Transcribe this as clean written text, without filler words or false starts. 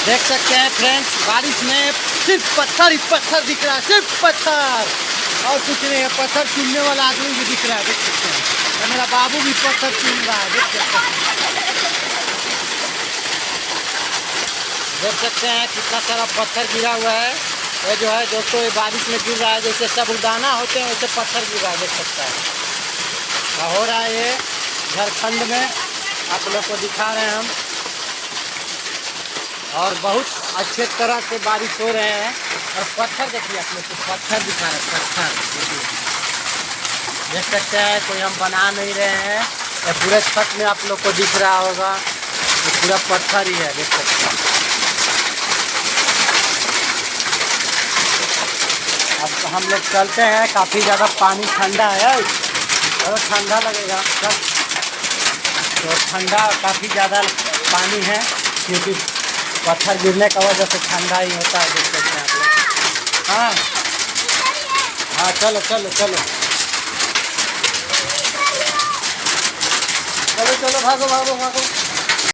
देख सकते हैं फ्रेंड्स, बारिश में सिर्फ पत्थर ही पत्थर दिख रहा है, सिर्फ पत्थर और कुछ नहीं है। पत्थर चुनने वाला आदमी भी दिख रहा है, देख सकते हैं। और मेरा बाबू भी पत्थर चुन रहा है, देख सकते हैं। देख सकते हैं कितना सारा पत्थर गिरा हुआ है। ये जो है दोस्तों, ये बारिश में गिर रहा है, जैसे साबूदाना होते हैं वैसे पत्थर गिर रहा है, देख सकता है। हो रहा है ये झारखंड में, आप लोग को दिखा रहे हैं हम। और बहुत अच्छे तरह से बारिश हो रहे हैं। और पत्थर देखिए, आप लोग को पत्थर दिखा रहे हैं, पत्थर देख सकते हैं। कोई हम बना नहीं रहे हैं, ये पूरे छत में आप लोग को दिख रहा होगा, ये पूरा पत्थर ही है, देख सकते हैं। अब हम लोग चलते हैं, काफ़ी ज़्यादा पानी ठंडा है और ठंडा लगेगा तो ठंडा काफ़ी ज़्यादा पानी है, क्योंकि पत्थर गिरने का वजह से ठंडा ही होता है, देख सकते हैं आप लोग। हाँ हाँ, चलो चलो चलो चलो चलो, भागो भागो भागो।